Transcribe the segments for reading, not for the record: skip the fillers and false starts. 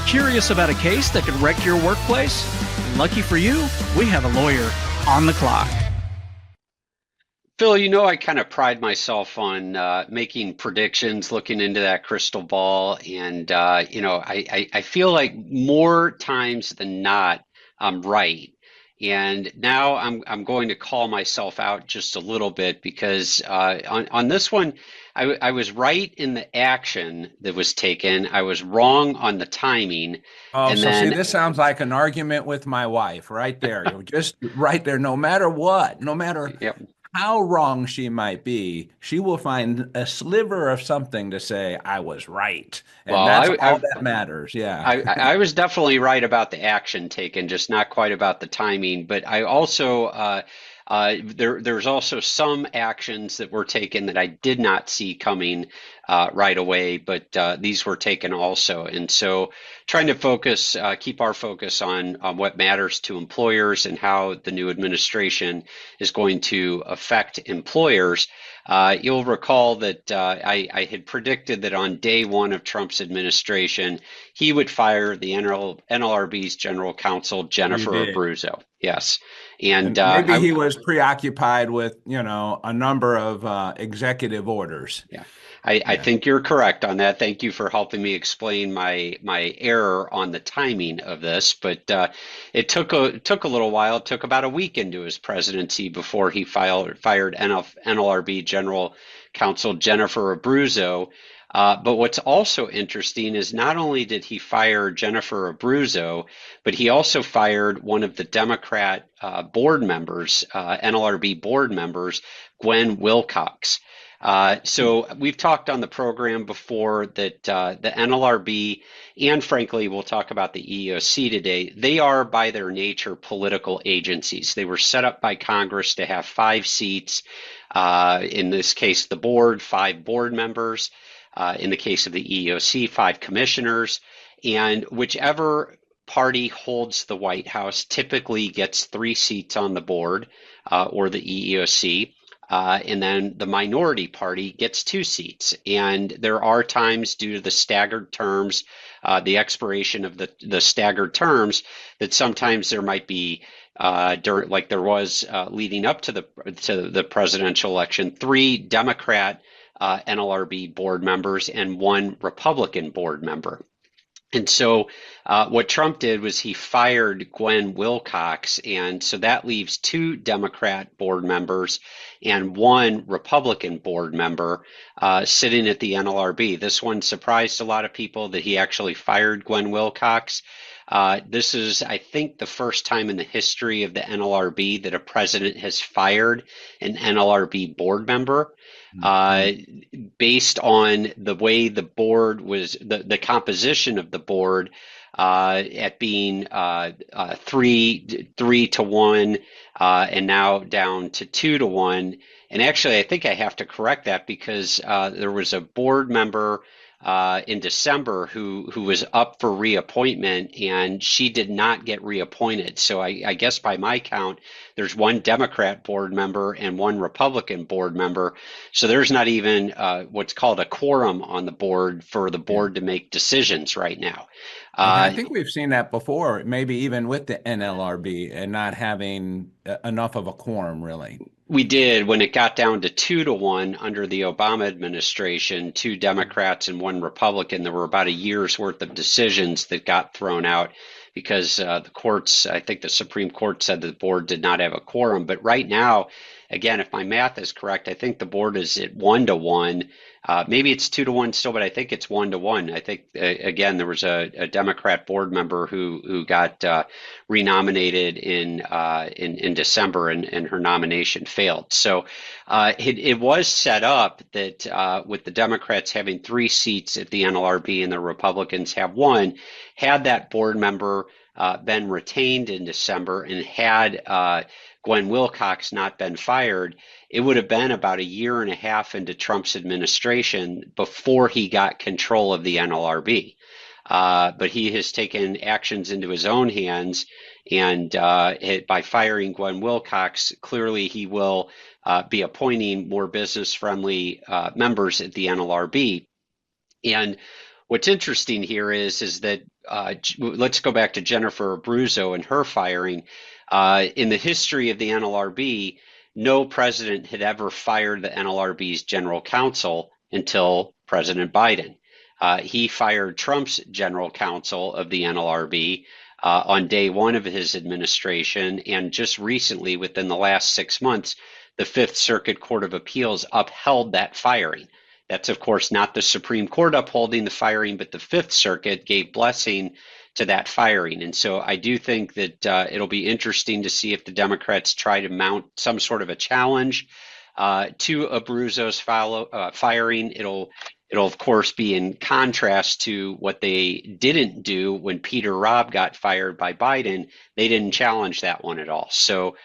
Curious about a case that could wreck your workplace? Lucky for you, we have a lawyer on the clock. Phil, I kind of pride myself on making predictions, looking into that crystal ball, and I feel like more times than not, I'm right. And now I'm going to call myself out just a little bit because on this one, I was right in the action that was taken. I was wrong on the timing, Oh, and so see, then this sounds like an argument with my wife right there. You're just right there, no matter what, no matter yep. how wrong she might be, she will find a sliver of something to say, I was right. And Well, that's all that matters. Yeah. I was definitely right about the action taken, just not quite about the timing. But I also there's also some actions that were taken that I did not see coming right away, but these were taken also. And so, trying to keep our focus on what matters to employers and how the new administration is going to affect employers. You'll recall that I had predicted that on day one of Trump's administration, he would fire the NLRB's general counsel, You Jennifer did. Abruzzo. Yes. And And maybe he was preoccupied with, a number of executive orders. yeah, I think you're correct on that. Thank you for helping me explain my error on the timing of this. But it took a little while. It took about a week into his presidency before he fired NLRB General Counsel Jennifer Abruzzo. But what's also interesting is not only did he fire Jennifer Abruzzo, but he also fired one of the Democrat board members, NLRB board members, Gwen Wilcox. So we've talked on the program before that the NLRB and frankly, we'll talk about the EEOC today. They are by their nature political agencies. They were set up by Congress to have 5 seats. In this case, the board, 5 board members. In the case of the EEOC, 5 commissioners. And whichever party holds the White House typically gets 3 seats on the board or the EEOC. And then the minority party gets 2 seats. And there are times due to the staggered terms, the expiration of the staggered terms, that sometimes there might be, like there was leading up to the presidential election, 3 Democrat NLRB board members and 1 Republican board member. And so what Trump did was he fired Gwen Wilcox, and so that leaves 2 Democrat board members and 1 Republican board member sitting at the NLRB. This one surprised a lot of people that he actually fired Gwen Wilcox. This is, I think, the first time in the history of the NLRB that a president has fired an NLRB board member. Based on the way the board was, the composition of the board at being 3 to 1 and now down to 2 to 1. And actually, I think I have to correct that because there was a board member in December who was up for reappointment, and she did not get reappointed. So I guess by my count, there's 1 Democrat board member and 1 Republican board member. So there's not even what's called a quorum on the board for the board to make decisions right now. I think we've seen that before, maybe even with the NLRB and not having enough of a quorum, really. We did when it got down to 2 to 1 under the Obama administration, 2 Democrats and 1 Republican. There were about a year's worth of decisions that got thrown out because the courts, I think the Supreme Court said that the board did not have a quorum. But right now, again, if my math is correct, I think the board is at 1 to 1. Maybe it's 2 to 1 still, but I think it's 1 to 1. I think again there was a Democrat board member who got renominated in December, and her nomination failed. So it was set up that with the Democrats having 3 seats at the NLRB and the Republicans have 1, had that board member been retained in December and had Gwen Wilcox not been fired, it would have been about a year and a half into Trump's administration before he got control of the NLRB. But he has taken actions into his own hands, and by firing Gwen Wilcox, clearly he will be appointing more business-friendly members at the NLRB. And what's interesting here is that let's go back to Jennifer Abruzzo and her firing. In the history of the NLRB, no president had ever fired the NLRB's general counsel until President Biden. He fired Trump's general counsel of the NLRB on day one of his administration, and just recently, within the last 6 months, the Fifth Circuit Court of Appeals upheld that firing. That's, of course, not the Supreme Court upholding the firing, but the Fifth Circuit gave blessing to that firing. And so I do think that it'll be interesting to see if the Democrats try to mount some sort of a challenge to Abruzzo's firing. It'll, of course, be in contrast to what they didn't do when Peter Robb got fired by Biden. They didn't challenge that one at all. So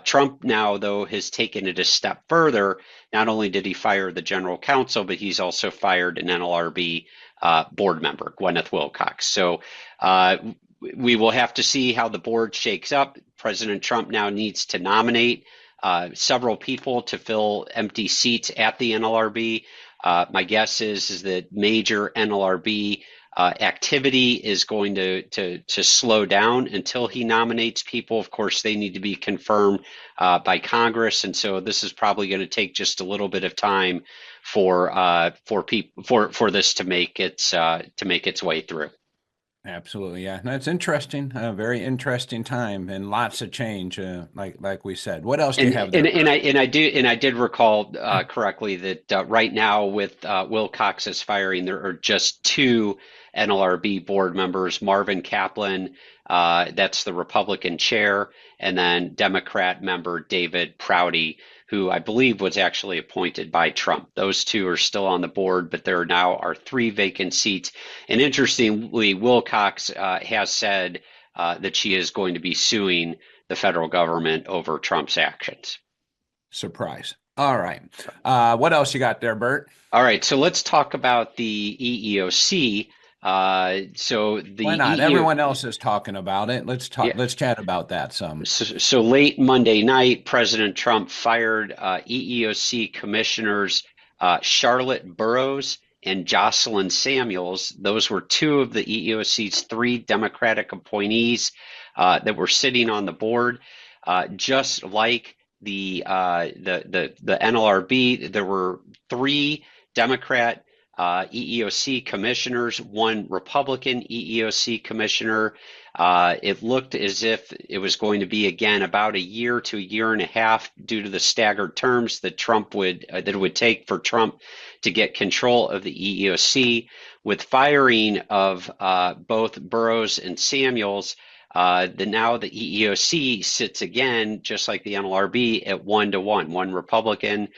Trump now, though, has taken it a step further. Not only did he fire the general counsel, but he's also fired an NLRB board member, Gwen Wilcox. So we will have to see how the board shakes up. President Trump now needs to nominate several people to fill empty seats at the NLRB. My guess is that major NLRB activity is going to slow down until he nominates people. Of course, they need to be confirmed by Congress, and so this is probably going to take just a little bit of time for this to make its way through. Absolutely, yeah. No, it's interesting. A very interesting time, and lots of change. Like we said. What else do you have there? And I did recall correctly that right now with Wilcox's firing, there are just 2 NLRB board members: Marvin Kaplan, that's the Republican chair, and then Democrat member David Prouty, who I believe was actually appointed by Trump. Those 2 are still on the board, but there now are 3 vacant seats. And interestingly, Wilcox has said that she is going to be suing the federal government over Trump's actions. Surprise. All right. What else you got there, Burt? All right. So let's talk about the EEOC. Why not? Everyone else is talking about it. Let's talk. Yeah. Let's chat about that some. So late Monday night, President Trump fired EEOC commissioners Charlotte Burrows and Jocelyn Samuels. Those were 2 of the EEOC's 3 Democratic appointees that were sitting on the board. Just like the NLRB, there were 3 Democrat EEOC commissioners, 1 Republican EEOC commissioner. It looked as if it was going to be, again, about a year to a year and a half due to the staggered terms that it would take for Trump to get control of the EEOC. With firing of both Burrows and Samuels, now the EEOC sits again, just like the NLRB, at 1-to-1, 1 Republican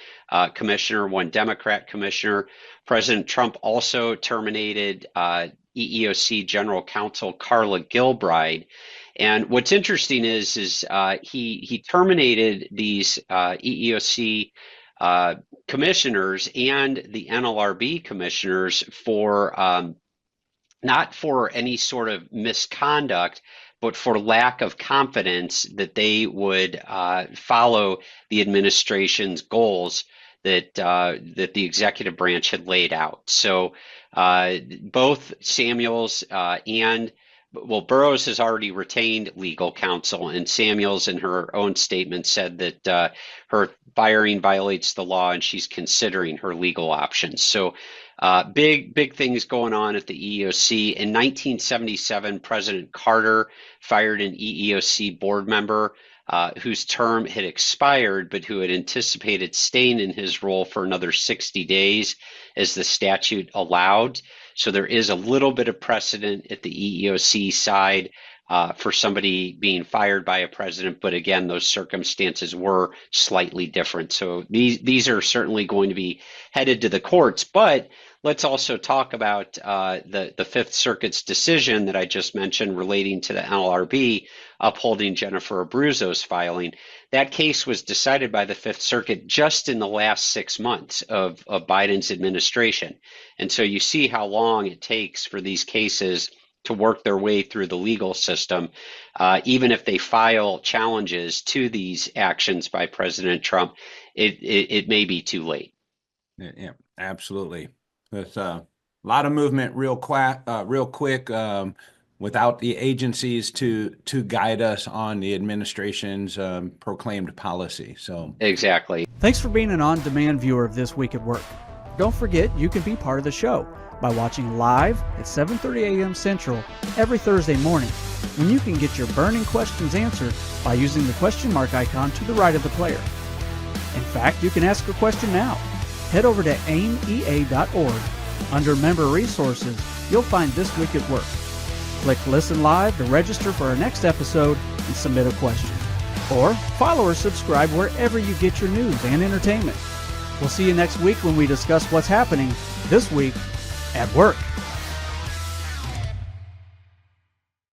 commissioner, 1 Democrat commissioner. President Trump also terminated EEOC General Counsel Carla Gilbride. And what's interesting is he terminated these EEOC commissioners and the NLRB commissioners for not for any sort of misconduct, but for lack of confidence that they would follow the administration's goals that the executive branch had laid out. So both Samuels Burrows has already retained legal counsel, and Samuels in her own statement said that her firing violates the law and she's considering her legal options. So big things going on at the EEOC. In 1977, President Carter fired an EEOC board member whose term had expired, but who had anticipated staying in his role for another 60 days as the statute allowed. So there is a little bit of precedent at the EEOC side for somebody being fired by a president, but again, those circumstances were slightly different. So these are certainly going to be headed to the courts, but let's also talk about the Fifth Circuit's decision that I just mentioned relating to the NLRB upholding Jennifer Abruzzo's filing. That case was decided by the Fifth Circuit just in the last 6 months of Biden's administration. And so you see how long it takes for these cases to work their way through the legal system, even if they file challenges to these actions by President Trump, it may be too late. Yeah, absolutely. That's lot of movement real quick, without the agencies to guide us on the administration's proclaimed policy. So Exactly. Thanks for being an on-demand viewer of This Week at Work. Don't forget you can be part of the show by watching live at 7:30 a.m. Central every Thursday morning, when you can get your burning questions answered by using the question mark icon to the right of the player. In fact, you can ask a question now. Head over to aimea.org. Under Member Resources, you'll find This Week at Work. Click Listen Live to register for our next episode and submit a question. Or follow or subscribe wherever you get your news and entertainment. We'll see you next week when we discuss what's happening this week at work.